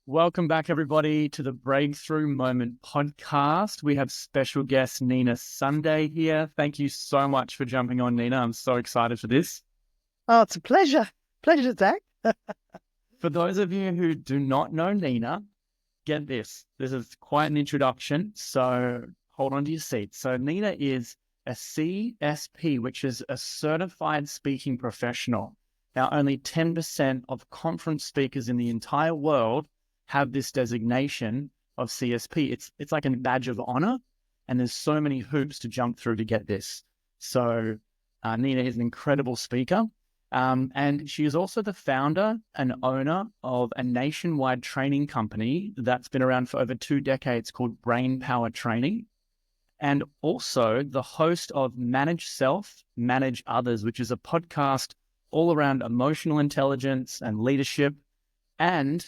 Welcome back, everybody, to the Breakthrough Moment podcast. We have special guest Nina Sunday here. Thank you so much for jumping on, Nina. I'm so excited for this. Oh, it's a pleasure. Pleasure, Zac. For those of you who do not know Nina, get this. This is quite an introduction, so hold on to your seat. So Nina is a CSP, which is a certified speaking professional. Now, only 10% of conference speakers in the entire world have this designation of CSP. It's like a badge of honor, and there's so many hoops to jump through to get this. So Nina is an incredible speaker, and she is also the founder and owner of a nationwide training company that's been around for over 2 decades called Brain Power Training, and also the host of Manage Self, Manage Others, which is a podcast all around emotional intelligence and leadership. And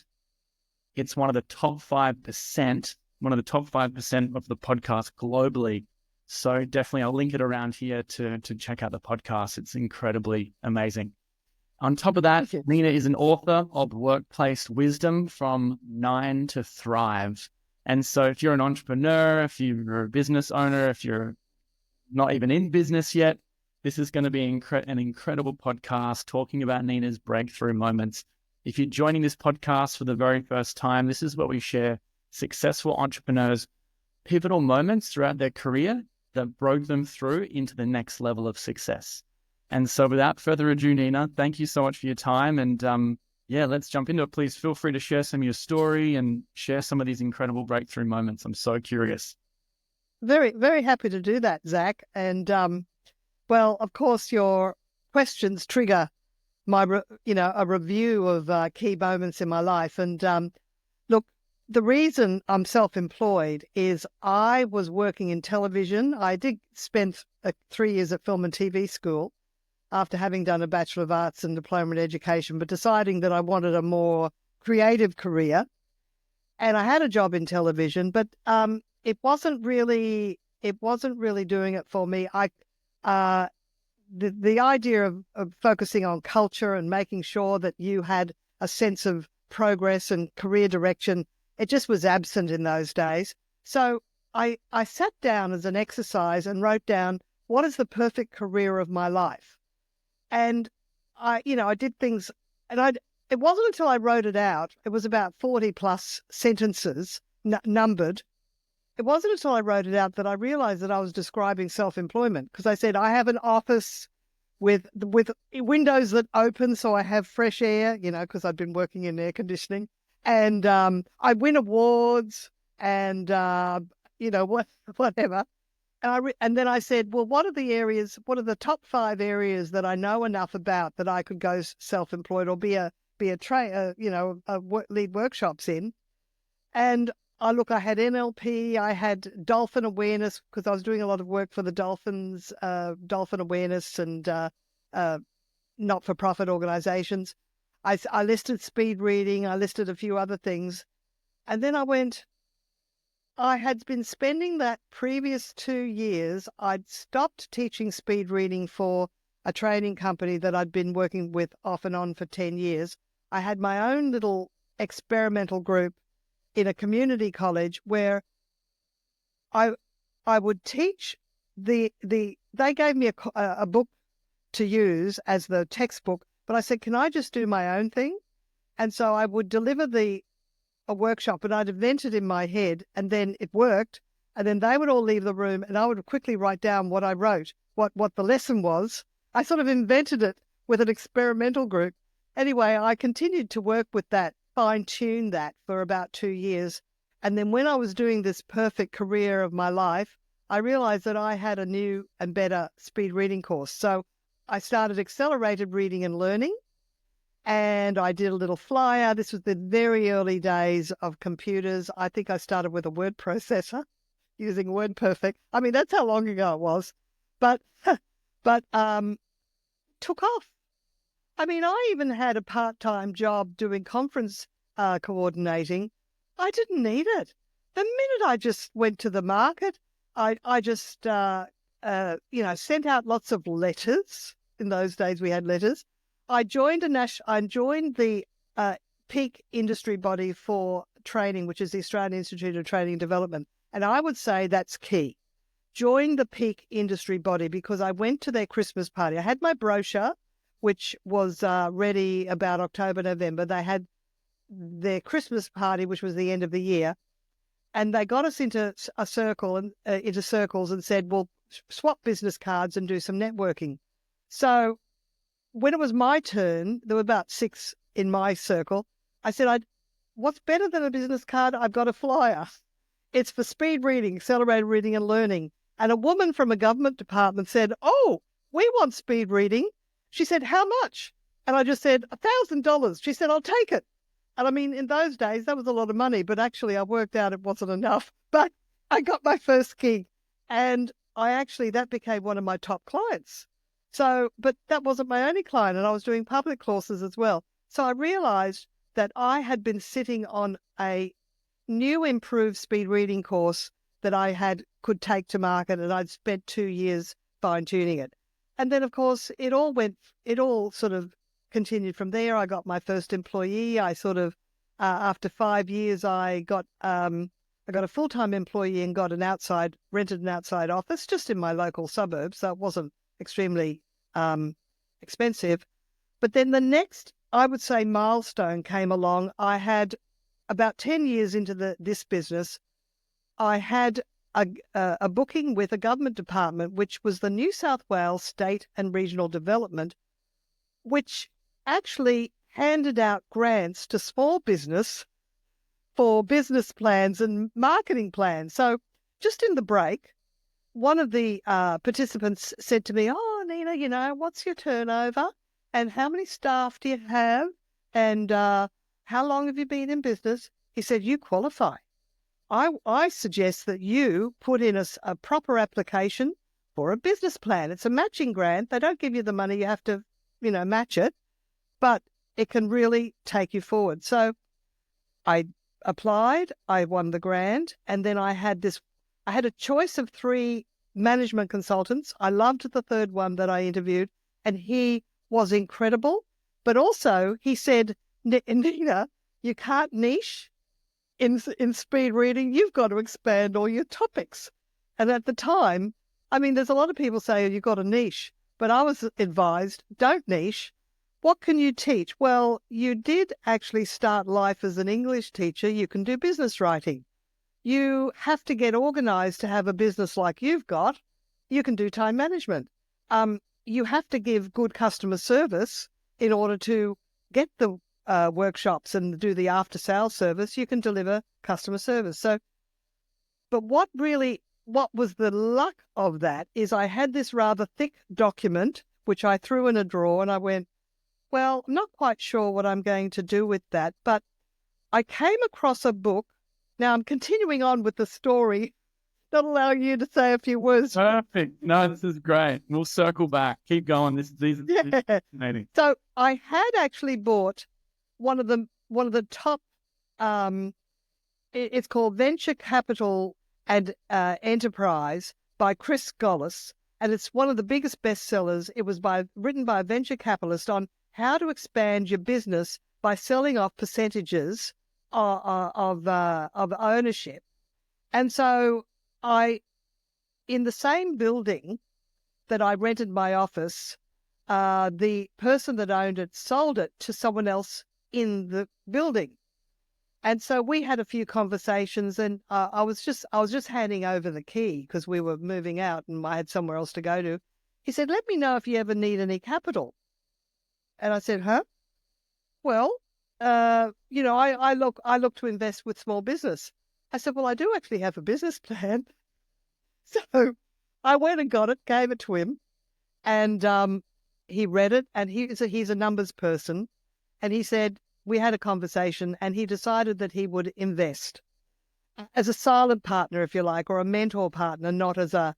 it's one of the top 5%, of the podcast globally. So definitely I'll link it around here to check out the podcast. It's incredibly amazing. On top of that, Nina is an author of Workplace Wisdom from 9 to Thrive. And so if you're an entrepreneur, if you're a business owner, if you're not even in business yet, this is going to be an incredible podcast talking about Nina's breakthrough moments. If you're joining this podcast for the very first time, this is where we share successful entrepreneurs' pivotal moments throughout their career that broke them through into the next level of success. And so without further ado, Nina, thank you so much for your time. And let's jump into it. Please feel free to share some of your story and share some of these incredible breakthrough moments. I'm so curious. Very, very happy to do that, Zac. And well, of course, your questions trigger my, a review of key moments in my life. And look, the reason I'm self-employed is I was working in television. I did spend 3 years at film and TV school after having done a Bachelor of Arts and Diploma in Education, but deciding that I wanted a more creative career. And I had a job in television, but it wasn't really doing it for me. The idea of focusing on culture and making sure that you had a sense of progress and career direction, it just was absent in those days. So I sat down as an exercise and wrote down, what is the perfect career of my life? And I did things, and it wasn't until I wrote it out, it was about 40 plus sentences numbered. It wasn't until I wrote it out that I realized that I was describing self-employment, because I said, I have an office with windows that open so I have fresh air, because I'd been working in air conditioning. And I win awards and, whatever. And then I said, well, what are the top 5 areas that I know enough about that I could go self-employed or lead workshops in? And I had NLP, I had dolphin awareness, because I was doing a lot of work for the dolphins, dolphin awareness and not-for-profit organizations. I listed speed reading, I listed a few other things. And then I had been spending that previous 2 years, I'd stopped teaching speed reading for a training company that I'd been working with off and on for 10 years. I had my own little experimental group in a community college where I would teach they gave me a book to use as the textbook, but I said, can I just do my own thing? And so I would deliver a workshop, and I'd invent it in my head, and then it worked, and then they would all leave the room, and I would quickly write down what I wrote, what the lesson was. I sort of invented it with an experimental group. Anyway, I continued to work with that, fine-tune that for about 2 years. And then when I was doing this perfect career of my life, I realized that I had a new and better speed reading course. So I started accelerated reading and learning, and I did a little flyer. This was the very early days of computers. I think I started with a word processor using WordPerfect. I mean, that's how long ago it was, but took off. I mean, I even had a part-time job doing conference coordinating. I didn't need it. The minute I just went to the market, I just sent out lots of letters. In those days, we had letters. I joined the peak industry body for training, which is the Australian Institute of Training and Development. And I would say that's key. Join the peak industry body, because I went to their Christmas party. I had my brochure, which was ready about October, November. They had their Christmas party, which was the end of the year. And they got us into a circle and into circles and said, well, swap business cards and do some networking. So when it was my turn, there were about 6 in my circle. I said, what's better than a business card? I've got a flyer. It's for speed reading, accelerated reading and learning. And a woman from a government department said, oh, we want speed reading. She said, how much? And I just said, $1,000. She said, I'll take it. And I mean, in those days, that was a lot of money, but actually I worked out it wasn't enough. But I got my first gig, and that became one of my top clients. So, but that wasn't my only client, and I was doing public courses as well. So I realized that I had been sitting on a new improved speed reading course that I could take to market, and I'd spent 2 years fine tuning it. And then, of course, it all sort of continued from there. I got my first employee. I sort of, after 5 years, I got a full-time employee and rented an outside office just in my local suburbs. So it wasn't extremely expensive. But then the next, I would say, milestone came along. I had about 10 years into this business, I had a booking with a government department, which was the New South Wales State and Regional Development, which actually handed out grants to small business for business plans and marketing plans. So just in the break, one of the participants said to me, oh, Nina, what's your turnover? And how many staff do you have? And how long have you been in business? He said, you qualify. I suggest that you put in a proper application for a business plan. It's a matching grant. They don't give you the money. You have to, match it, but it can really take you forward. So I applied, I won the grant, and then I had a choice of 3 management consultants. I loved the third one that I interviewed, and he was incredible. But also he said, Nina, you can't niche in speed reading. You've got to expand all your topics. And at the time, I mean, there's a lot of people say, you've got a niche, but I was advised, don't niche. What can you teach? Well, you did actually start life as an English teacher. You can do business writing. You have to get organized to have a business like you've got. You can do time management. You have to give good customer service in order to get the workshops and do the after sales service. You can deliver customer service. So, but what was the luck of that is I had this rather thick document, which I threw in a drawer, and I went, well, I'm not quite sure what I'm going to do with that. But I came across a book. Now I'm continuing on with the story, not allowing you to say a few words. Perfect. No, this is great. We'll circle back. Keep going. This is fascinating. So I had actually bought one of the top. It's called Venture Capital and Enterprise by Chris Gollis, and it's one of the biggest bestsellers. It was written by a venture capitalist on how to expand your business by selling off percentages of ownership. And so in the same building that I rented my office, the person that owned it sold it to someone else in the building. And so we had a few conversations, and I was just handing over the key because we were moving out and I had somewhere else to go to. He said, let me know if you ever need any capital. And I said, huh? Well, I look to invest with small business. I said, well, I do actually have a business plan. So I went and got it, gave it to him, and he read it, and he's a numbers person. And he said, we had a conversation, and he decided that he would invest as a silent partner, if you like, or a mentor partner, not as a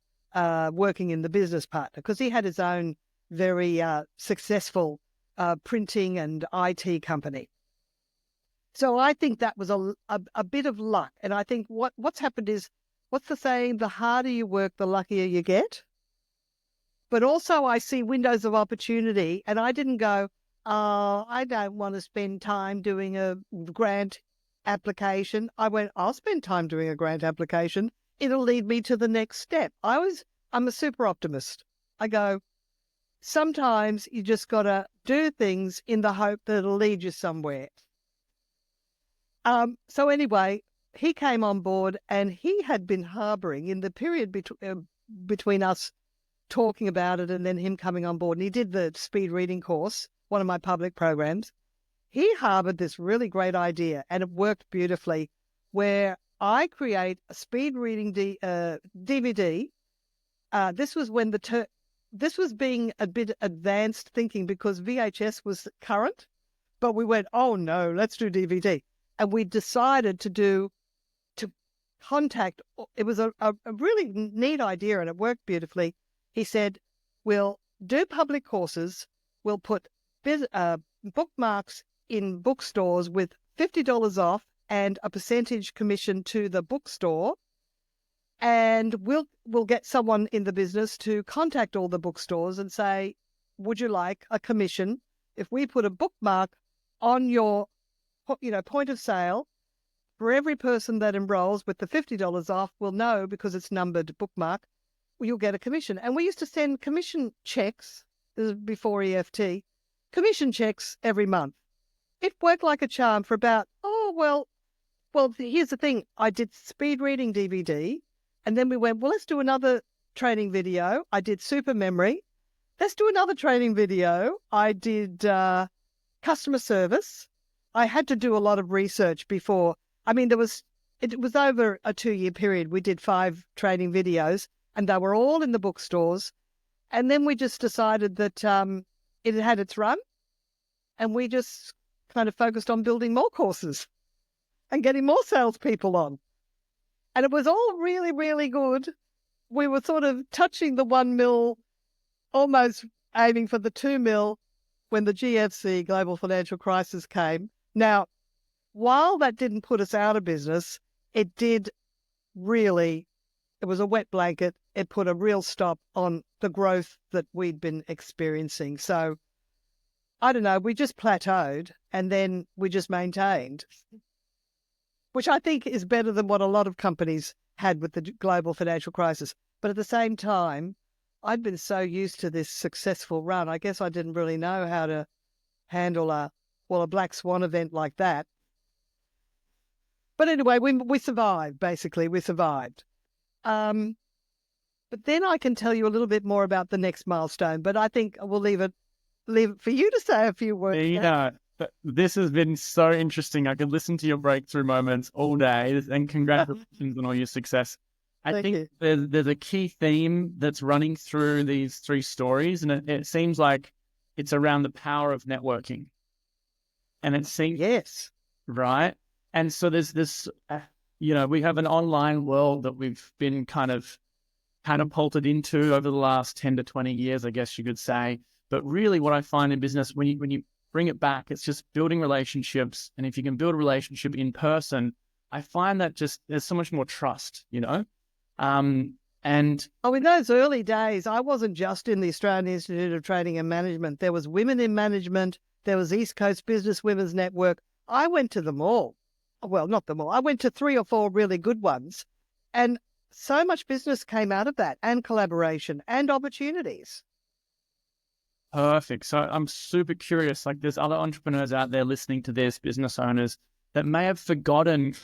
working in the business partner, because he had his own very successful printing and IT company. So I think that was a bit of luck. And I think what's happened is, what's the saying? The harder you work, the luckier you get. But also I see windows of opportunity, and I didn't go, oh, I don't want to spend time doing a grant application. I went, I'll spend time doing a grant application. It'll lead me to the next step. I'm a super optimist. I go, sometimes you just got to do things in the hope that it'll lead you somewhere. So anyway, he came on board, and he had been harboring in the period between us talking about it and then him coming on board. And he did the speed reading course, one of my public programs. He harbored this really great idea, and it worked beautifully, where I create a speed reading DVD. This was when this was being a bit advanced thinking, because VHS was current, but we went, oh no, let's do DVD. And we decided to contact, it was a really neat idea, and it worked beautifully. He said, we'll do public courses, we'll put bookmarks in bookstores with $50 off and a percentage commission to the bookstore, and we'll get someone in the business to contact all the bookstores and say, would you like a commission if we put a bookmark on your point of sale? For every person that enrolls with the $50 off, we'll know, because it's numbered bookmark, you'll get a commission. And we used to send commission checks, this is before EFT, commission checks every month. It worked like a charm for about, well, here's the thing. I did speed reading DVD, and then we went, well, let's do another training video. I did super memory. Let's do another training video. I did customer service. I had to do a lot of research before. I mean, it was over a 2-year period. We did 5 training videos, and they were all in the bookstores. And then we just decided that it had its run, and we just kind of focused on building more courses and getting more salespeople on. And it was all really, really good. We were sort of touching the 1 mil, almost aiming for the 2 mil when the GFC, global financial crisis, came. Now, while that didn't put us out of business, it did really, it was a wet blanket. It put a real stop on the growth that we'd been experiencing. So, I don't know, we just plateaued, and then we just maintained, which I think is better than what a lot of companies had with the global financial crisis. But at the same time, I'd been so used to this successful run, I guess I didn't really know how to handle a black swan event like that. But anyway, we survived, basically. We survived. But then I can tell you a little bit more about the next milestone, but I think we'll leave it for you to say a few words. This has been so interesting. I could listen to your breakthrough moments all day, and congratulations on all your success. I think there's a key theme that's running through these 3 stories, and it seems like it's around the power of networking. And it seems, yes, right? And so there's this, we have an online world that we've been kind of catapulted into over the last 10 to 20 years, I guess you could say. But really what I find in business, when you bring it back, it's just building relationships. And if you can build a relationship in person, I find that just there's so much more trust, And in those early days, I wasn't just in the Australian Institute of Training and Management. There was Women in Management. There was East Coast Business Women's Network. I went to them all. Well, not them all. I went to 3 or 4 really good ones. And so much business came out of that, and collaboration and opportunities. Perfect. So I'm super curious, like there's other entrepreneurs out there listening to this, business owners that may have forgotten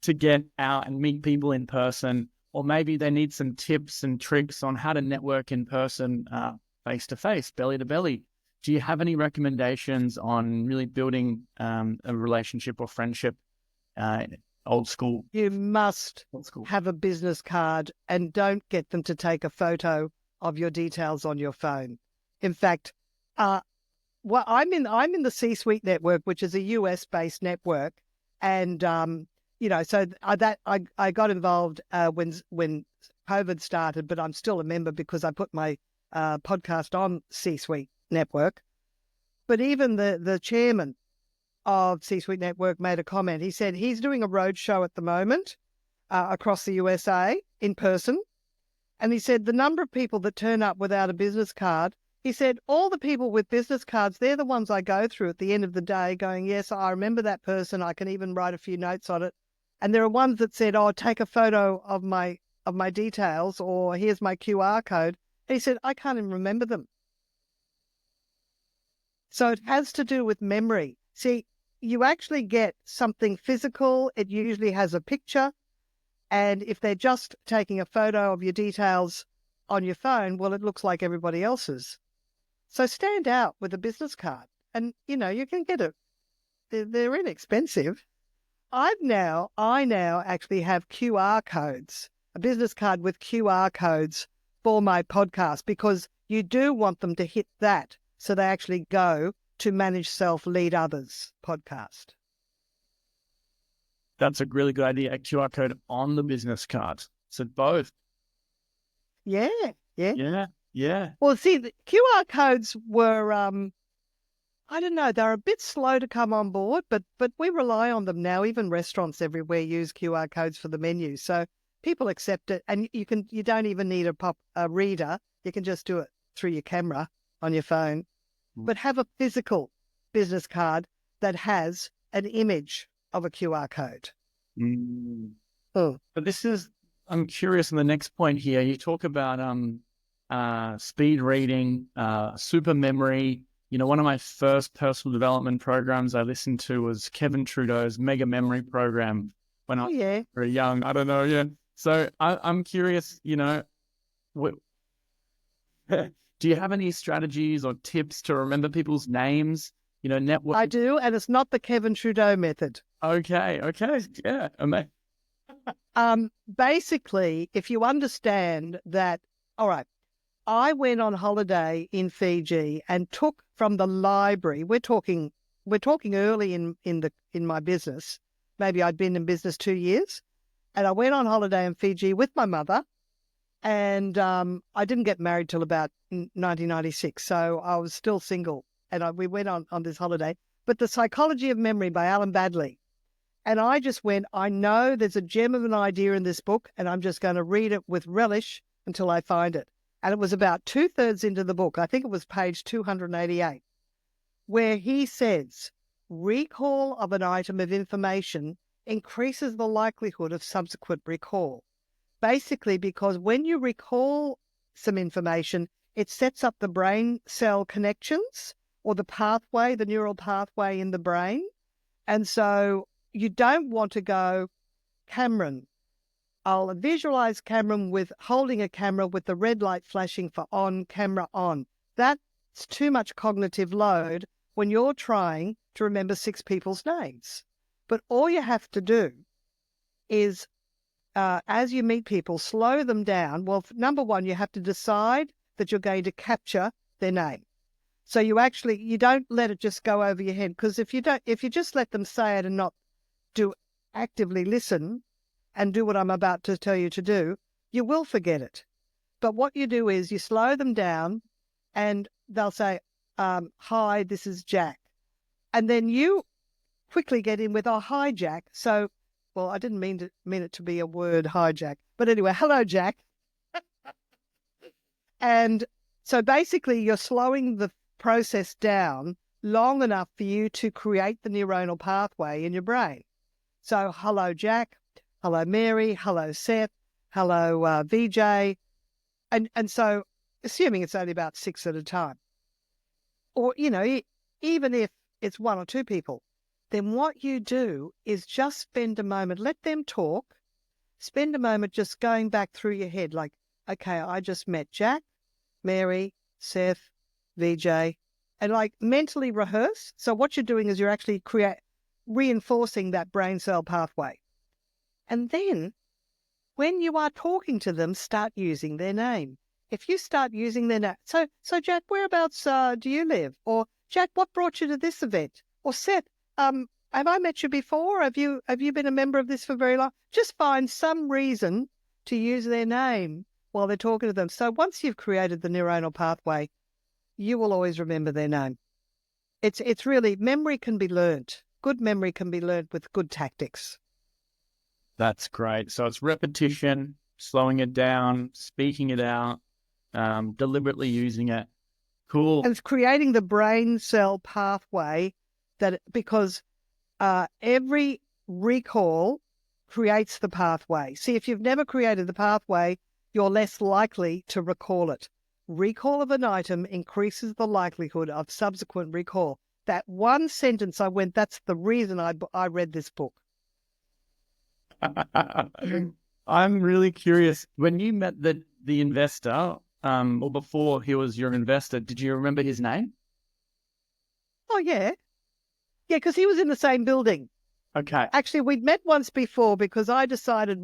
to get out and meet people in person, or maybe they need some tips and tricks on how to network in person, face to face, belly to belly. Do you have any recommendations on really building a relationship or friendship, old school? You must have a business card, and don't get them to take a photo of your details on your phone. In fact, I'm in the C-Suite network, which is a US-based network, and so I got involved when COVID started, but I'm still a member because I put my podcast on C-Suite network. But even the chairman of C-Suite Network made a comment. He said he's doing a roadshow at the moment across the USA in person. And he said the number of people that turn up without a business card, he said, all the people with business cards, they're the ones I go through at the end of the day going, yes, I remember that person. I can even write a few notes on it. And there are ones that said, oh, take a photo of my details, or here's my QR code. And he said, I can't even remember them. So it has to do with memory. See, you actually get something physical. It usually has a picture. And if they're just taking a photo of your details on your phone, well, it looks like everybody else's. So stand out with a business card. And, you can get it. They're inexpensive. I now actually have QR codes, a business card with QR codes for my podcast, because you do want them to hit that so they actually go to Manage Self, Lead Others podcast. That's a really good idea. A QR code on the business card. So both. Yeah. Yeah. Well, see, the QR codes were, I don't know, they're a bit slow to come on board, but we rely on them now. Even restaurants everywhere use QR codes for the menu. So people accept it, and you don't even need a reader. You can just do it through your camera on your phone. But have a physical business card that has an image of a QR code. But I'm curious in the next point here. You talk about speed reading, super memory. One of my first personal development programs I listened to was Kevin Trudeau's Mega Memory Program when I was very young. I don't know. Yeah. So I'm curious, do you have any strategies or tips to remember people's names? Network. I do, and it's not the Kevin Trudeau method. Okay. Yeah. Basically, if you understand that, all right, I went on holiday in Fiji and took from the library. We're talking early in my business. Maybe I'd been in business 2 years, and I went on holiday in Fiji with my mother. And I didn't get married till about 1996, so I was still single. And we went on this holiday. But The Psychology of Memory by Alan Badley. And I just went, I know there's a gem of an idea in this book, and I'm just going to read it with relish until I find it. And it was about 2/3 into the book. I think it was page 288, where he says, recall of an item of information increases the likelihood of subsequent recall. Basically, because when you recall some information, it sets up the brain cell connections, or the neural pathway in the brain. And so you don't want to go, Cameron, I'll visualize Cameron with holding a camera with the red light flashing for on, camera on. That's too much cognitive load when you're trying to remember 6 people's names. But all you have to do is, as you meet people, slow them down. Well, number one, you have to decide that you're going to capture their name. So you don't let it just go over your head, because if you just let them say it and not actively listen and do what I'm about to tell you to do, you will forget it. But what you do is you slow them down, and they'll say, hi, this is Jack. And then you quickly get in with, oh, hi, Jack. So, well, I didn't mean it to be a word, hi, Jack. But anyway, hello, Jack. And so basically you're slowing the process down long enough for you to create the neuronal pathway in your brain. So hello, Jack. Hello, Mary. Hello, Seth. Hello, VJ. And so assuming it's only about 6 at a time, or, even if it's 1 or 2 people, then what you do is just spend a moment, let them talk, spend a moment just going back through your head, like, okay, I just met Jack, Mary, Seth, VJ, and like mentally rehearse. So what you're doing is you're actually reinforcing that brain cell pathway. And then when you are talking to them, start using their name. If you start using their name, so Jack, whereabouts do you live? Or Jack, what brought you to this event? Or Seth, have I met you before? Have you been a member of this for very long? Just find some reason to use their name while they're talking to them. So once you've created the neuronal pathway, you will always remember their name. It's really, memory can be learnt. Good memory can be learnt with good tactics. That's great. So it's repetition, slowing it down, speaking it out, deliberately using it. Cool. And it's creating the brain cell pathway because every recall creates the pathway. See, if you've never created the pathway, you're less likely to recall it. Recall of an item increases the likelihood of subsequent recall. That one sentence I went, that's the reason I read this book. I'm really curious. When you met the investor, or before he was your investor, did you remember his name? Oh, yeah. Yeah, because he was in the same building. Okay. Actually, we'd met once before because I decided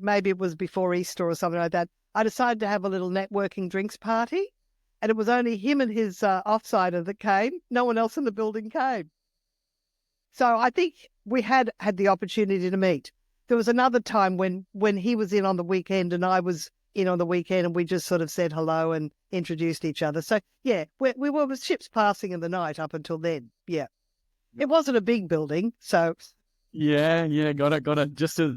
maybe it was before Easter or something like that, I decided to have a little networking drinks party, and it was only him and his offsider that came. No one else in the building came. So I think we had the opportunity to meet. There was another time when he was in on the weekend and I was in on the weekend, and we just sort of said hello and introduced each other. So, yeah, we were with ships passing in the night up until then. Yeah. It wasn't a big building, so... Yeah, got it. Just as,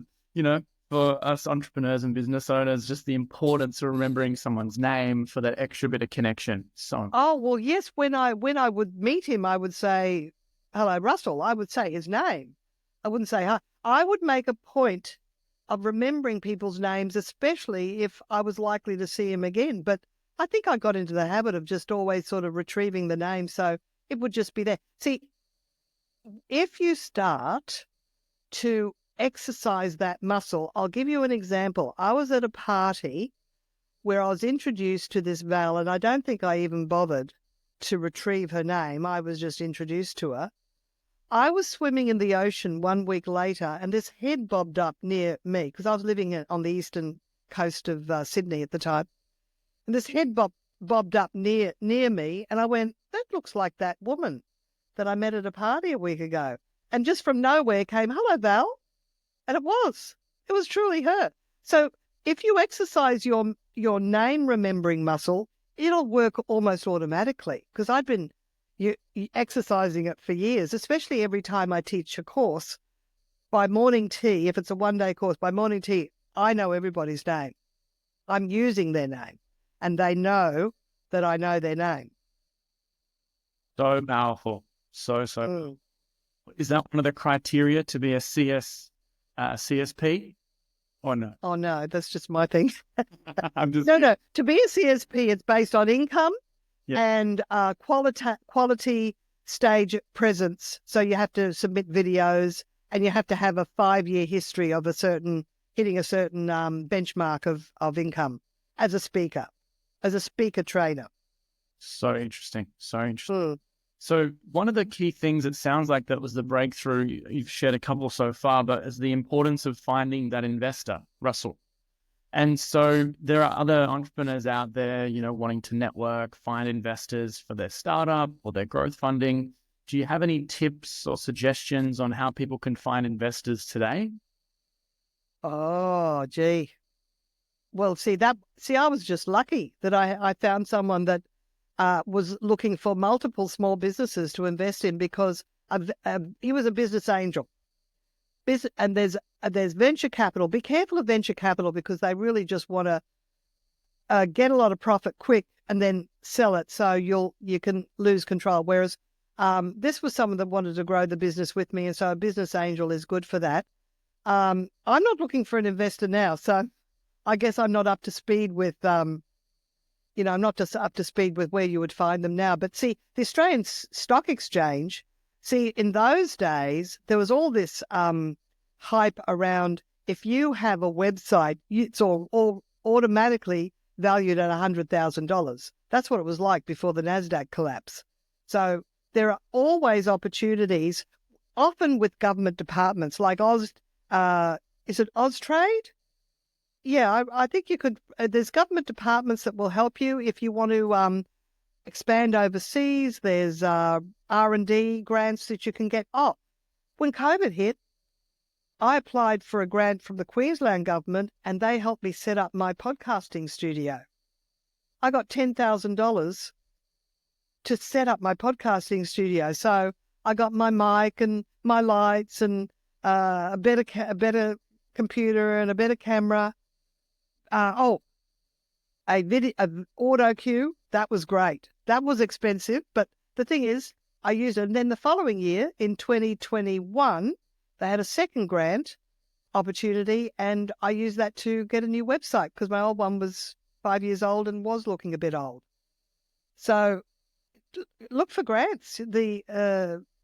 for us entrepreneurs and business owners, just the importance of remembering someone's name for that extra bit of connection. So, oh, well, yes, when I would meet him, I would say, hello, Russell. I would say his name. I wouldn't say hi. I would make a point of remembering people's names, especially if I was likely to see him again. But I think I got into the habit of just always sort of retrieving the name, so it would just be there. See, if you start to exercise that muscle, I'll give you an example. I was at a party where I was introduced to this Val, and I don't think I even bothered to retrieve her name. I was just introduced to her. I was swimming in the ocean 1 week later, and this head bobbed up near me because I was living on the eastern coast of Sydney at the time. And this head bobbed up near me, and I went, that looks like that woman that I met at a party a week ago. And just from nowhere came, hello, Val. And it was truly her. So if you exercise your name remembering muscle, it'll work almost automatically, because I've been exercising it for years, especially every time I teach a course. By morning tea, if it's a one-day course, by morning tea, I know everybody's name. I'm using their name, and they know that I know their name. So powerful. So. Is that one of the criteria to be a CSP or no? Oh, no, that's just my thing. No. To be a CSP, it's based on income and quality stage presence. So you have to submit videos, and you have to have a 5-year history of hitting a certain benchmark of income as a speaker trainer. So interesting. So one of the key things, it sounds like that was the breakthrough, you've shared a couple so far, but is the importance of finding that investor, Russell. And so there are other entrepreneurs out there, wanting to network, find investors for their startup or their growth funding. Do you have any tips or suggestions on how people can find investors today? Oh, gee. Well, I was just lucky that I found someone that was looking for multiple small businesses to invest in, because he was a business angel. And there's venture capital. Be careful of venture capital, because they really just want to get a lot of profit quick and then sell it, so you can lose control. Whereas this was someone that wanted to grow the business with me, and so a business angel is good for that. I'm not looking for an investor now, so I guess I'm not up to speed with I'm not just up to speed with where you would find them now. But see, the Australian Stock Exchange, in those days, there was all this hype around, if you have a website, it's all automatically valued at $100,000. That's what it was like before the NASDAQ collapse. So there are always opportunities, often with government departments like is it Austrade? Yeah, I think you could. There's government departments that will help you if you want to expand overseas. There's R&D grants that you can get. Oh, when COVID hit, I applied for a grant from the Queensland government, and they helped me set up my podcasting studio. I got $10,000 to set up my podcasting studio. So I got my mic and my lights and a better computer and a better camera. A auto cue, that was great. that was expensive. But the thing is, I used it. And then the following year, in 2021, they had a second grant opportunity, and I used that to get a new website because my old one was 5 years old and was looking a bit old. So look for grants.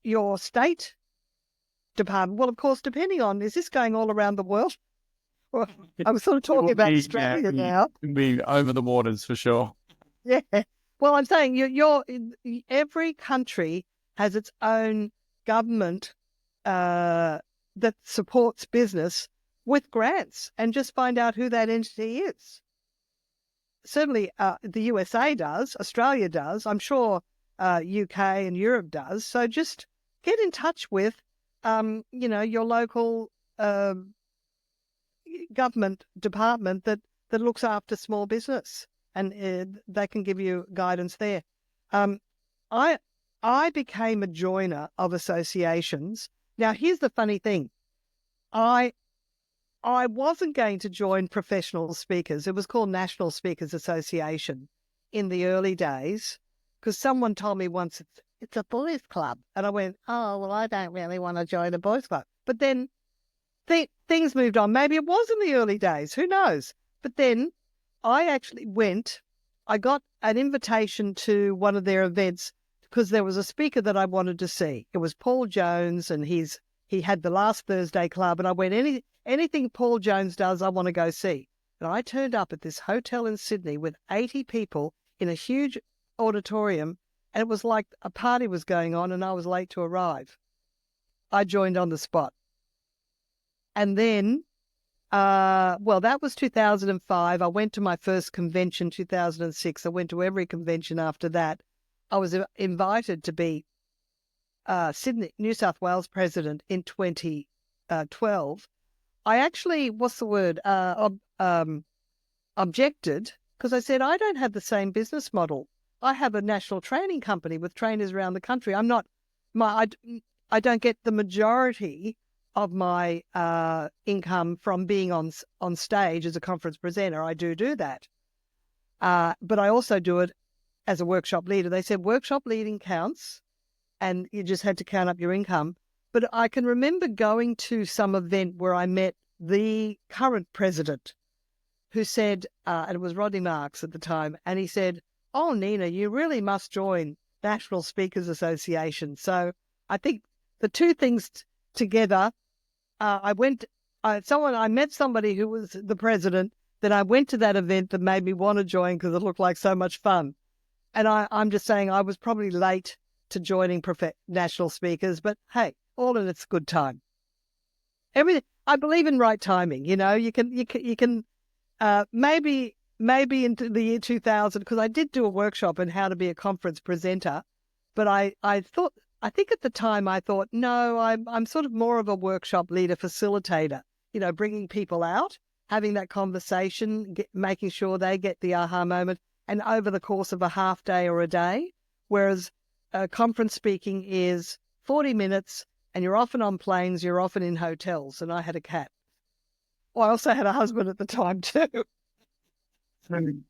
Your state department, well, of course, depending on, is this going all around the world? Well, I'm sort of talking about Australia now. Be over the waters for sure. Yeah. Well, I'm saying every country has its own government that supports business with grants, and just find out who that entity is. Certainly the USA does, Australia does, I'm sure UK and Europe does. So just get in touch with, your local government department that looks after small business, and they can give you guidance there. I became a joiner of associations. Now, here's the funny thing. I wasn't going to join professional speakers. It was called National Speakers Association in the early days, because someone told me once it's a boys' club. And I went, oh, well, I don't really want to join a boys' club. But then things moved on. Maybe it was in the early days. Who knows? But then I actually went. I got an invitation to one of their events because there was a speaker that I wanted to see. It was Paul Jones, and he had the Last Thursday Club. And I went, anything Paul Jones does, I want to go see. And I turned up at this hotel in Sydney with 80 people in a huge auditorium, and it was like a party was going on, and I was late to arrive. I joined on the spot. And then, that was 2005. I went to my first convention, 2006. I went to every convention after that. I was invited to be Sydney, New South Wales president in 2012. I actually, objected, because I said, I don't have the same business model. I have a national training company with trainers around the country. I don't get the majority of my income from being on stage as a conference presenter. I do that. But I also do it as a workshop leader. They said workshop leading counts, and you just had to count up your income. But I can remember going to some event where I met the current president, who said, and it was Rodney Marks at the time, and he said, oh, Nina, you really must join National Speakers Association. So I think the two things together, I met somebody who was the president, then I went to that event that made me want to join because it looked like so much fun. And I'm just saying I was probably late to joining national speakers, but hey, all in its good time. Everything, I believe in right timing. You can maybe into the year 2000, because I did do a workshop on how to be a conference presenter, but I think at the time I thought, no, I'm sort of more of a workshop leader, facilitator, bringing people out, having that conversation, making sure they get the aha moment, and over the course of a half day or a day, whereas conference speaking is 40 minutes, and you're often on planes, you're often in hotels, and I had a cat. Well, I also had a husband at the time too. You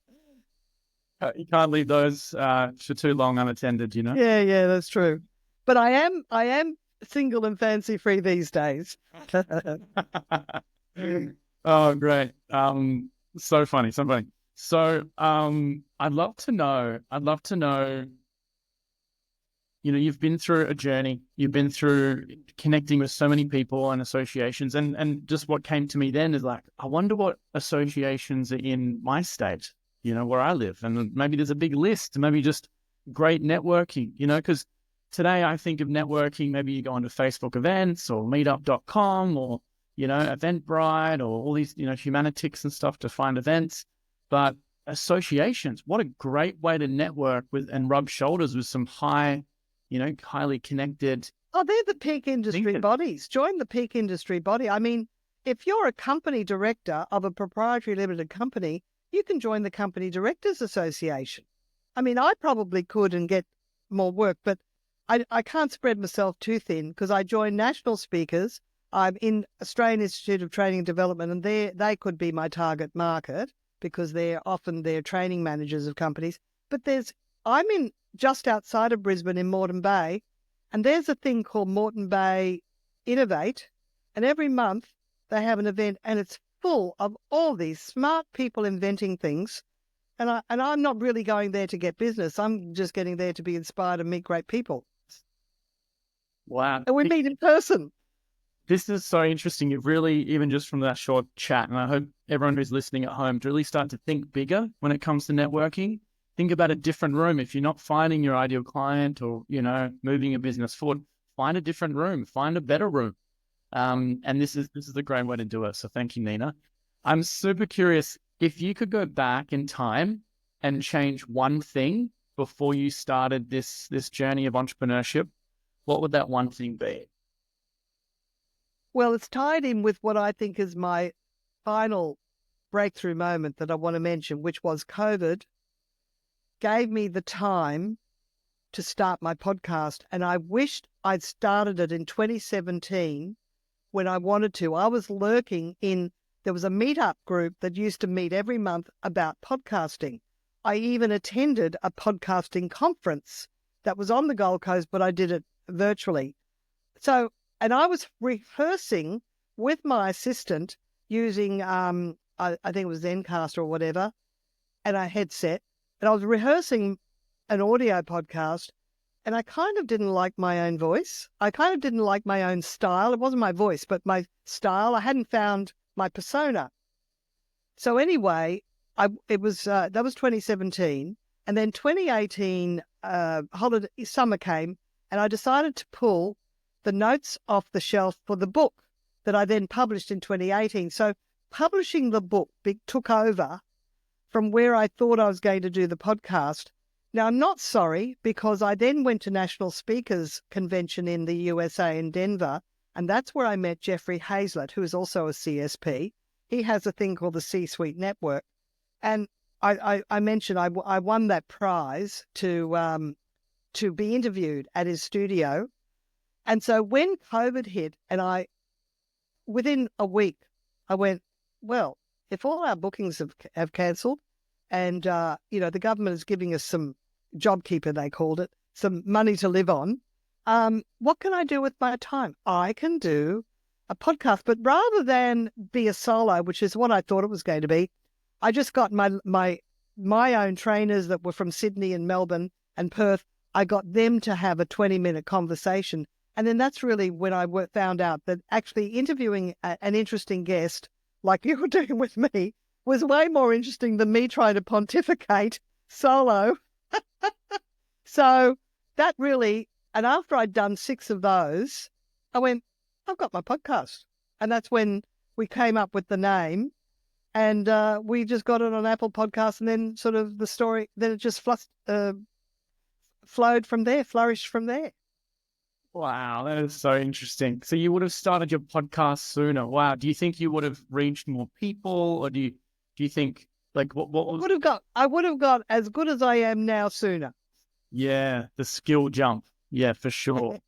can't leave those for too long unattended, Yeah, that's true. But I am single and fancy free these days. Oh, great. So funny. So I'd love to know, you've been through a journey, you've been through connecting with so many people and associations, and just what came to me then is like, I wonder what associations are in my state, where I live. And maybe there's a big list, maybe just great networking, because today I think of networking, maybe you go onto Facebook events or meetup.com or, Eventbrite or all these, Humanitix and stuff to find events. But associations, what a great way to network with and rub shoulders with some highly connected. Oh, they're the peak industry bodies. Join the peak industry body. I mean, if you're a company director of a proprietary limited company, you can join the Company Directors Association. I mean, I probably could and get more work, but I can't spread myself too thin because I joined national speakers. I'm in Australian Institute of Training and Development, and they could be my target market because they're often training managers of companies. But there's I'm in just outside of Brisbane in Moreton Bay, and there's a thing called Moreton Bay Innovate, and every month they have an event, and it's full of all these smart people inventing things. And I'm not really going there to get business. I'm just getting there to be inspired and meet great people. Wow. And we meet in person. This is so interesting. It really, even just from that short chat, and I hope everyone who's listening at home to really start to think bigger when it comes to networking. Think about a different room. If you're not finding your ideal client or, moving your business forward, find a different room, find a better room. And this is a great way to do it. So thank you, Nina. I'm super curious, if you could go back in time and change one thing before you started this journey of entrepreneurship, what would that one thing be? Well, it's tied in with what I think is my final breakthrough moment that I want to mention, which was COVID gave me the time to start my podcast. And I wished I'd started it in 2017 when I wanted to. I was there was a meetup group that used to meet every month about podcasting. I even attended a podcasting conference that was on the Gold Coast, but I did it virtually. And I was rehearsing with my assistant using, I think it was Zencastr or whatever, and a headset. And I was rehearsing an audio podcast, and I kind of didn't like my own voice. I kind of didn't like my own style. It wasn't my voice, but my style. I hadn't found my persona. So anyway, that was 2017. And then 2018, summer came, and I decided to pull the notes off the shelf for the book that I then published in 2018. So publishing the book took over from where I thought I was going to do the podcast. Now, I'm not sorry, because I then went to National Speakers Convention in the USA in Denver, and that's where I met Jeffrey Hazlett, who is also a CSP. He has a thing called the C-Suite Network. And I mentioned I won that prize to be interviewed at his studio. And so when COVID hit, and within a week, I went, well, if all our bookings have cancelled, and the government is giving us some JobKeeper, they called it, some money to live on, what can I do with my time? I can do a podcast, but rather than be a solo, which is what I thought it was going to be, I just got my own trainers that were from Sydney and Melbourne and Perth. I got them to have a 20-minute conversation. And then that's really when I found out that actually interviewing an interesting guest, like you were doing with me, was way more interesting than me trying to pontificate solo. So that really, and after I'd done 6 of those, I went, I've got my podcast. And that's when we came up with the name, and we just got it on Apple Podcasts, and then sort of the story, then it just flowed from there, flourished from there. Wow, that is so interesting. So you would have started your podcast sooner. Wow. Do you think you would have reached more people, or do you think, like, what was... I would have got as good as I am now sooner. Yeah, the skill jump. Yeah, for sure.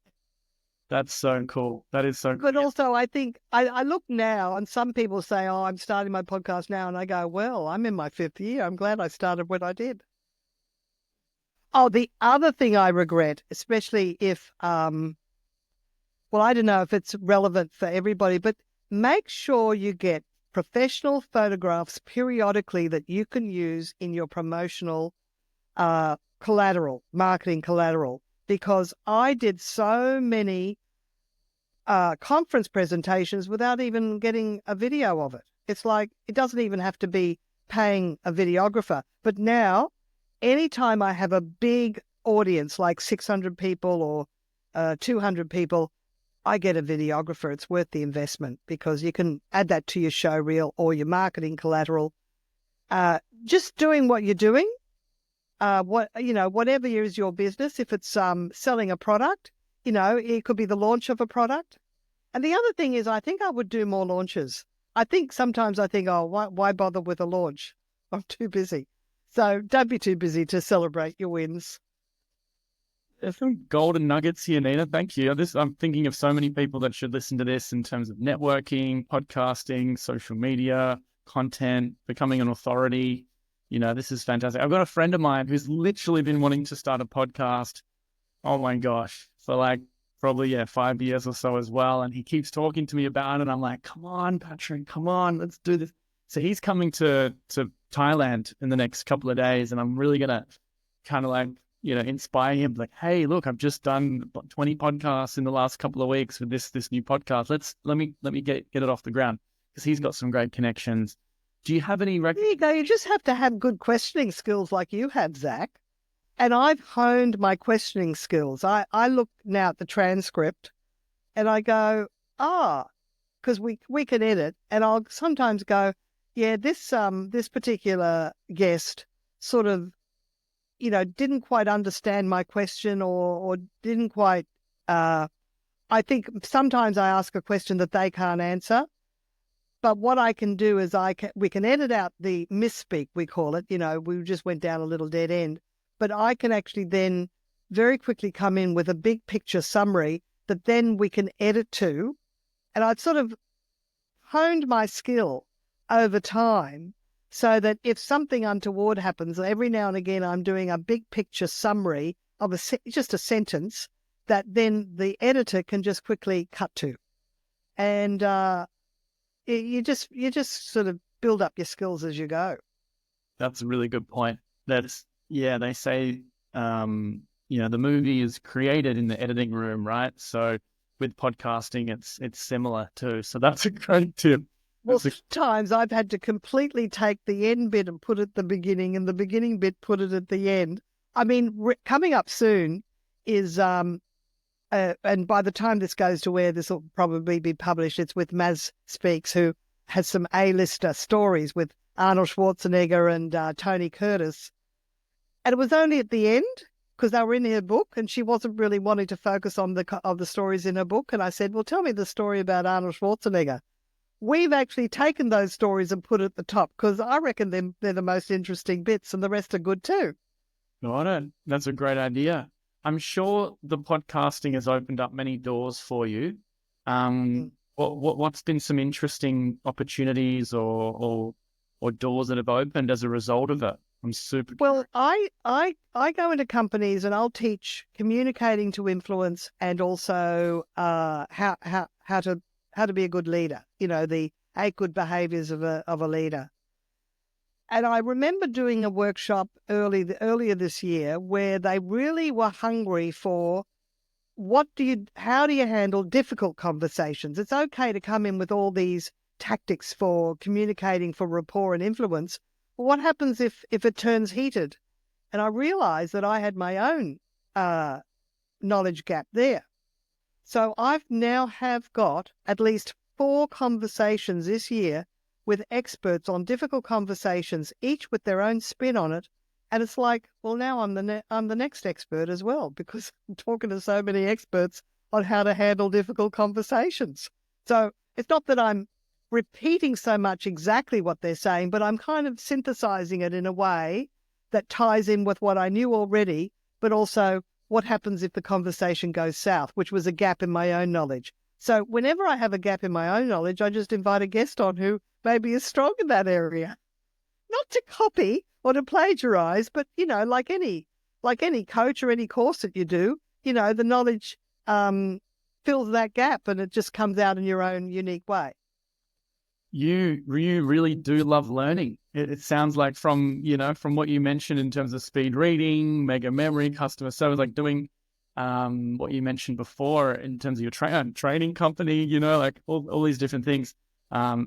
That's so cool. That is so cool. But also, I think I look now, and some people say, oh, I'm starting my podcast now. And I go, well, I'm in my 5th year. I'm glad I started when I did. Oh, the other thing I regret, especially if, well, I don't know if it's relevant for everybody, but make sure you get professional photographs periodically that you can use in your promotional marketing collateral, because I did so many conference presentations without even getting a video of it. It's like, it doesn't even have to be paying a videographer. But now, anytime I have a big audience, like 600 people or 200 people, I get a videographer. It's worth the investment, because you can add that to your show reel or your marketing collateral. Just doing what you're doing, whatever is your business. If it's selling a product, it could be the launch of a product. And the other thing is, I think I would do more launches. Sometimes I think, oh, why bother with a launch? I'm too busy. So don't be too busy to celebrate your wins. There's some golden nuggets here, Nina. Thank you. I'm thinking of so many people that should listen to this in terms of networking, podcasting, social media, content, becoming an authority. This is fantastic. I've got a friend of mine who's literally been wanting to start a podcast. Oh my gosh, for like probably 5 years or so as well. And he keeps talking to me about it. I'm like, come on, Patrick, come on, let's do this. So he's coming to Thailand in the next couple of days, and I'm really gonna kind of like, inspire him. Like, hey, look, I've just done 20 podcasts in the last couple of weeks with this new podcast. Let me get it off the ground, because he's got some great connections. Do you have any? There you go. You just have to have good questioning skills like you have, Zac. And I've honed my questioning skills. I look now at the transcript and I go, because we can edit, and I'll sometimes go, yeah, this particular guest sort of, didn't quite understand my question, or didn't quite, I think sometimes I ask a question that they can't answer. But what I can do is we can edit out the misspeak, we call it. We just went down a little dead end. But I can actually then very quickly come in with a big picture summary that then we can edit to. And I've sort of honed my skill over time so that if something untoward happens, every now and again I'm doing a big picture summary of just a sentence that then the editor can just quickly cut to. And you just sort of build up your skills as you go. That's a really good point. They say, the movie is created in the editing room, right? So with podcasting, it's similar too. So that's a great tip. Well, sometimes I've had to completely take the end bit and put it at the beginning, and the beginning bit put it at the end. I mean, coming up soon is, and by the time this goes to air, this will probably be published. It's with Maz Speaks, who has some A-lister stories with Arnold Schwarzenegger and Tony Curtis. And it was only at the end, because they were in her book, and she wasn't really wanting to focus on the stories in her book. And I said, well, tell me the story about Arnold Schwarzenegger. We've actually taken those stories and put it at the top, because I reckon they're the most interesting bits, and the rest are good too. Got it. That's a great idea. I'm sure the podcasting has opened up many doors for you. What's been some interesting opportunities or doors that have opened as a result of it? I'm super. Well, I go into companies and I'll teach communicating to influence, and also how to be a good leader. The 8 good behaviors of a leader. And I remember doing a workshop earlier this year where they really were hungry for how do you handle difficult conversations? It's okay to come in with all these tactics for communicating for rapport and influence. But what happens if it turns heated? And I realized that I had my own knowledge gap there. So I've now have got at least 4 conversations this year with experts on difficult conversations, each with their own spin on it. And it's like, well, now I'm the next expert as well, because I'm talking to so many experts on how to handle difficult conversations. So it's not that I'm repeating so much exactly what they're saying, but I'm kind of synthesizing it in a way that ties in with what I knew already, but also what happens if the conversation goes south, which was a gap in my own knowledge. So whenever I have a gap in my own knowledge, I just invite a guest on who maybe is strong in that area. Not to copy or to plagiarize, but, like any coach or any course that you do, the knowledge fills that gap, and it just comes out in your own unique way. You really do love learning. It sounds like from what you mentioned in terms of speed reading, mega memory, customer service, like doing what you mentioned before in terms of your training company, like all these different things.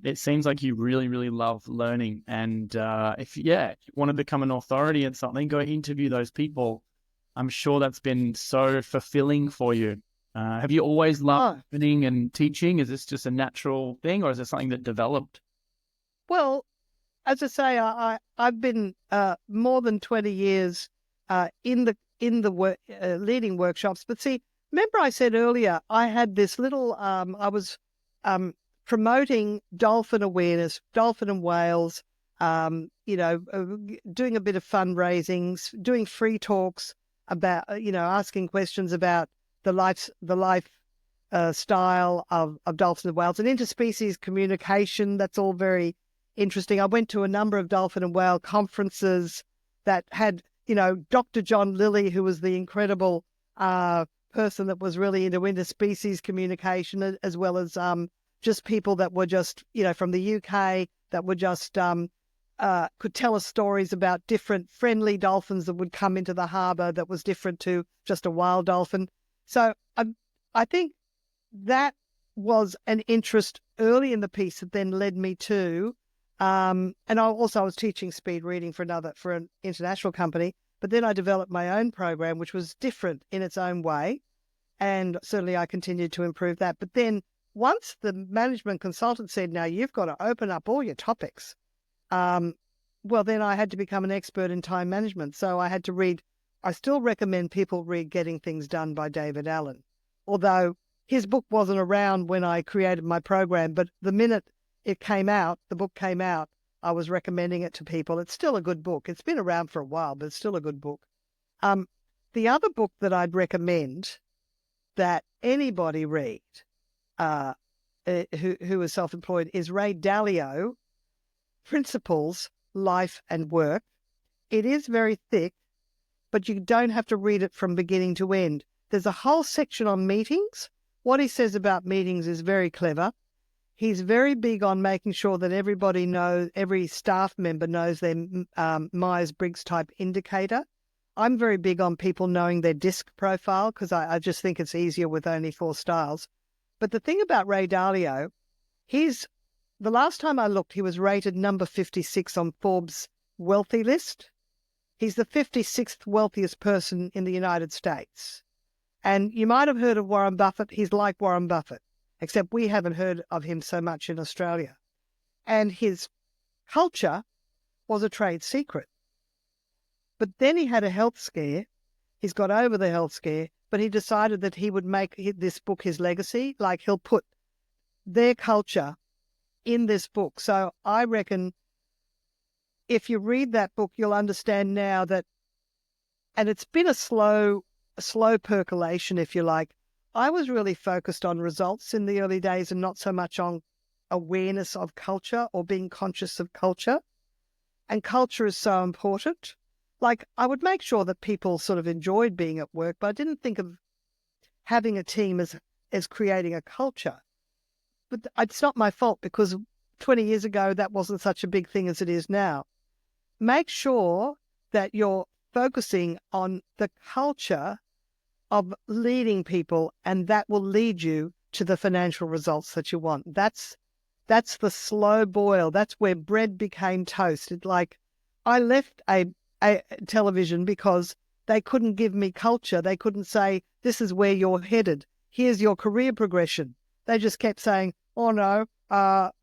It seems like you really, really love learning. And if you want to become an authority in something, go interview those people. I'm sure that's been so fulfilling for you. Have you always loved learning and teaching? Is this just a natural thing, or is it something that developed? Well, as I say, I've been more than 20 years in the leading workshops. But see, remember I said earlier, I had this little, I was promoting dolphin awareness, dolphin and whales, doing a bit of fundraising, doing free talks about, asking questions about the life style of dolphins and whales, and interspecies communication. That's all very interesting. I went to a number of dolphin and whale conferences that had, Dr. John Lilly, who was the incredible person that was really into interspecies communication, as well as just people that were just, from the UK that were just could tell us stories about different friendly dolphins that would come into the harbour that was different to just a wild dolphin. So I think that was an interest early in the piece that then led me to, and I was teaching speed reading for an international company, but then I developed my own program, which was different in its own way. And certainly I continued to improve that. But then once the management consultant said, now you've got to open up all your topics, well, then I had to become an expert in time management. So I had to read. I still recommend people read Getting Things Done by David Allen, although his book wasn't around when I created my program. But the minute the book came out, I was recommending it to people. It's still a good book. It's been around for a while, but it's still a good book. The other book that I'd recommend that anybody read who is self-employed is Ray Dalio, Principles, Life and Work. It is very thick, but you don't have to read it from beginning to end. There's a whole section on meetings. What he says about meetings is very clever. He's very big on making sure that every staff member knows their Myers-Briggs type indicator. I'm very big on people knowing their DISC profile because I just think it's easier with only 4 styles. But the thing about Ray Dalio, the last time I looked, he was rated number 56 on Forbes' wealthy list. He's the 56th wealthiest person in the United States. And you might have heard of Warren Buffett. He's like Warren Buffett, except we haven't heard of him so much in Australia. And his culture was a trade secret. But then he had a health scare. He's got over the health scare, but he decided that he would make this book his legacy. Like, he'll put their culture in this book. So I reckon if you read that book, you'll understand now that, and it's been a slow percolation, if you like. I was really focused on results in the early days and not so much on awareness of culture or being conscious of culture. And culture is so important. Like, I would make sure that people sort of enjoyed being at work, but I didn't think of having a team as creating a culture. But it's not my fault because 20 years ago, that wasn't such a big thing as it is now. Make sure that you're focusing on the culture of leading people, and that will lead you to the financial results that you want. That's the slow boil. That's where bread became toast. I left a television because they couldn't give me culture. They couldn't say, this is where you're headed. Here's your career progression. They just kept saying, oh no,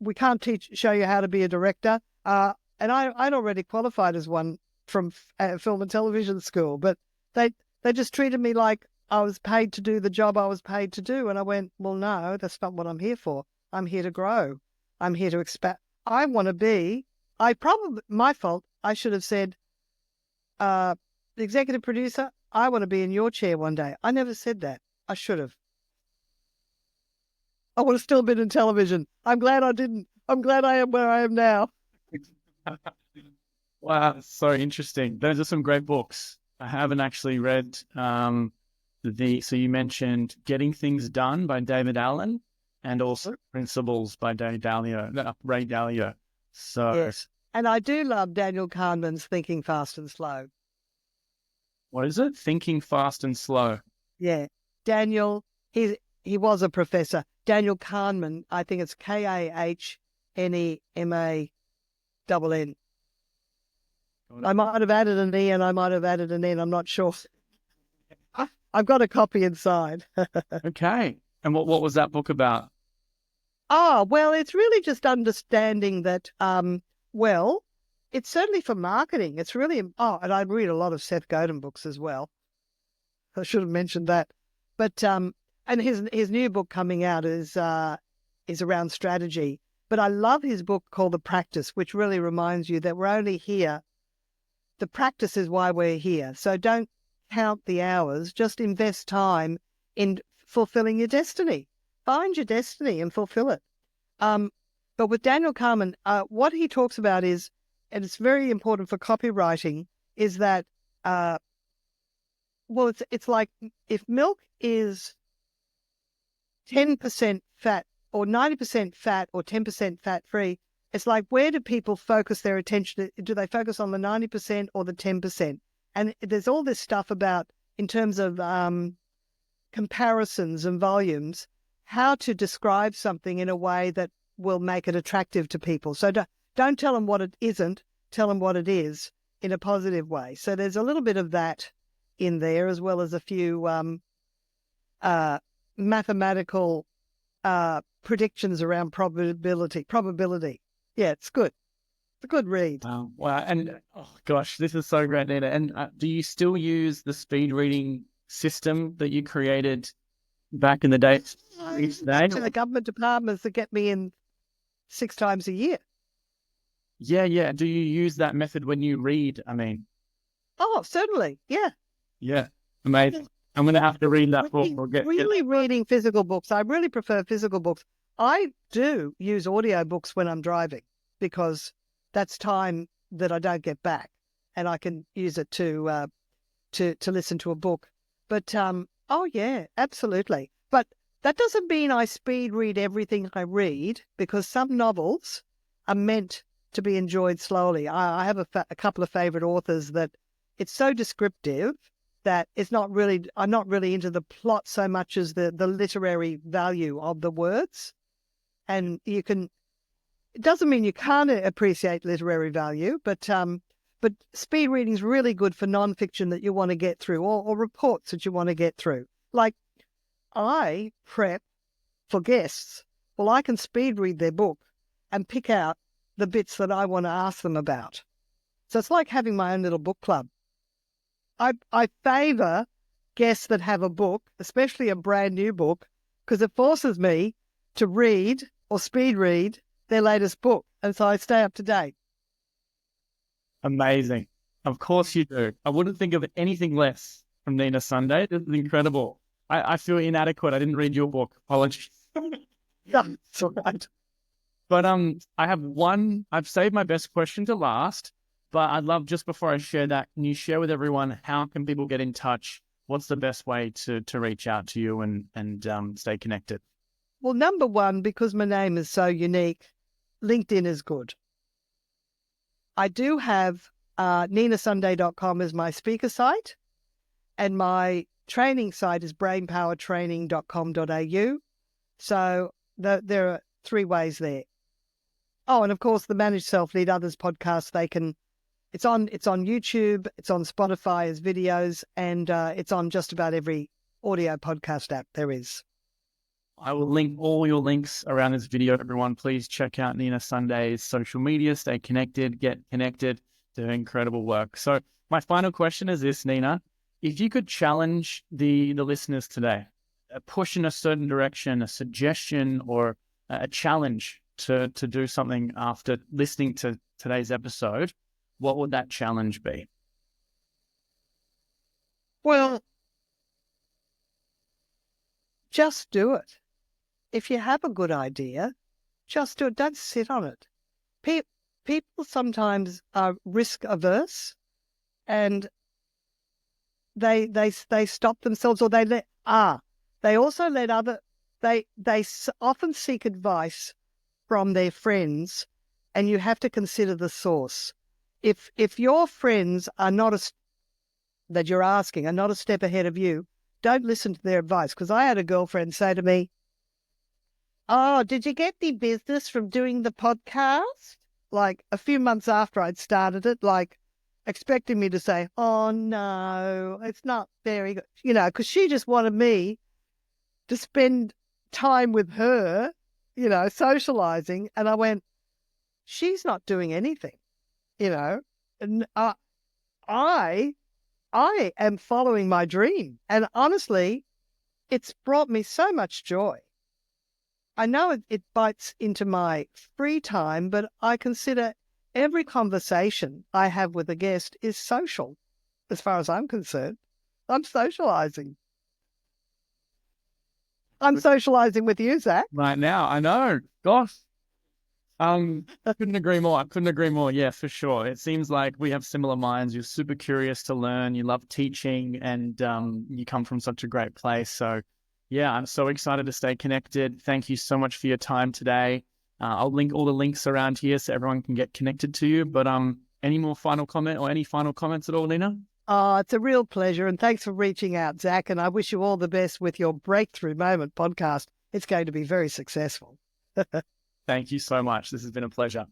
we can't show you how to be a director. And I'd already qualified as one from film and television school, but they just treated me like I was paid to do the job I was paid to do. And I went, well, no, that's not what I'm here for. I'm here to grow. I'm here to expand. I want to be, my fault, I should have said, the executive producer, I want to be in your chair one day. I never said that. I should have. I would have still been in television. I'm glad I didn't. I'm glad I am where I am now. Wow, so interesting. Those are some great books. I haven't actually read so you mentioned Getting Things Done by David Allen and also Principles by Ray Dalio. So yes. And I do love Daniel Kahneman's Thinking Fast and Slow. What is it? Thinking Fast and Slow. Yeah. Daniel, he was a professor. Daniel Kahneman, I think it's Kahneman. I might have added an E and I might have added an N. I'm not sure. I've got a copy inside. Okay. And what was that book about? Oh, well, it's really just understanding that, it's certainly for marketing. It's really, and I read a lot of Seth Godin books as well. I should have mentioned that. But, and his new book coming out is around strategy. But I love his book called The Practice, which really reminds you that we're only here. The practice is why we're here. So don't count the hours, just invest time in fulfilling your destiny. Find your destiny and fulfill it. But with Daniel Kahneman, what he talks about is, and it's very important for copywriting, is that, it's like if milk is 10% fat or 90% fat or 10% fat free, it's like, where do people focus their attention? Do they focus on the 90% or the 10%? And there's all this stuff about, in terms of comparisons and volumes, how to describe something in a way that will make it attractive to people. So don't tell them what it isn't, tell them what it is in a positive way. So there's a little bit of that in there, as well as a few mathematical predictions around probability. Yeah, it's good. It's a good read. Wow. And oh gosh, this is so great, Nina. And do you still use the speed reading system that you created back in the day? To the government departments that get me in 6 times a year. Yeah. Do you use that method when you read? I mean, oh, certainly, yeah. Amazing. I'm going to have to read that book. Reading physical books. I really prefer physical books. I do use audiobooks when I'm driving, because that's time that I don't get back, and I can use it to listen to a book. But oh yeah, absolutely. But that doesn't mean I speed read everything I read, because some novels are meant to be enjoyed slowly. I have a couple of favorite authors that it's so descriptive that I'm not really into the plot so much as the literary value of the words. And it doesn't mean you can't appreciate literary value, but speed reading is really good for nonfiction that you want to get through, or reports that you want to get through. Like, I prep for guests. Well, I can speed read their book and pick out the bits that I want to ask them about. So it's like having my own little book club. I favour guests that have a book, especially a brand new book, because it forces me to read or speed read their latest book. And so I stay up to date. Amazing. Of course you do. I wouldn't think of anything less from Nina Sunday. This is incredible. I feel inadequate. I didn't read your book. Apologies. That's all right. But I've saved my best question to last, but I'd love, just before I share that, can you share with everyone, how can people get in touch? What's the best way to reach out to you and stay connected? Well, number one, because my name is so unique, LinkedIn is good. I do have ninasunday.com as my speaker site, and my training site is brainpowertraining.com.au. So there are 3 ways there. Oh, and of course, the Manage Self Lead Others podcast, it's on YouTube, it's on Spotify as videos, and it's on just about every audio podcast app there is. I will link all your links around this video. Everyone, please check out Nina Sunday's social media, stay connected, get connected, do incredible work. So my final question is this, Nina. If you could challenge the listeners today, a push in a certain direction, a suggestion, or a challenge to do something after listening to today's episode, what would that challenge be? Well, just do it. If you have a good idea, just do it. Don't sit on it. People sometimes are risk averse, and they stop themselves, or they often seek advice from their friends, and you have to consider the source. If your friends are that you're asking are not a step ahead of you, don't listen to their advice. Because I had a girlfriend say to me, "Oh, did you get the business from doing the podcast?" Like a few months after I'd started it, like expecting me to say, "Oh no, it's not very good," because she just wanted me to spend time with her, socializing. And I went, she's not doing anything, and I am following my dream. And honestly, it's brought me so much joy. I know it bites into my free time, but I consider every conversation I have with a guest is social. As far as I'm concerned, I'm socializing. I'm socializing with you, Zac. Right now, I know. Gosh. I couldn't agree more. I couldn't agree more. Yeah, for sure. It seems like we have similar minds. You're super curious to learn. You love teaching, and you come from such a great place. So, yeah, I'm so excited to stay connected. Thank you so much for your time today. I'll link all the links around here so everyone can get connected to you. But any more final comment or any final comments at all, Nina? Oh, it's a real pleasure. And thanks for reaching out, Zac. And I wish you all the best with your Breakthrough Moment podcast. It's going to be very successful. Thank you so much. This has been a pleasure.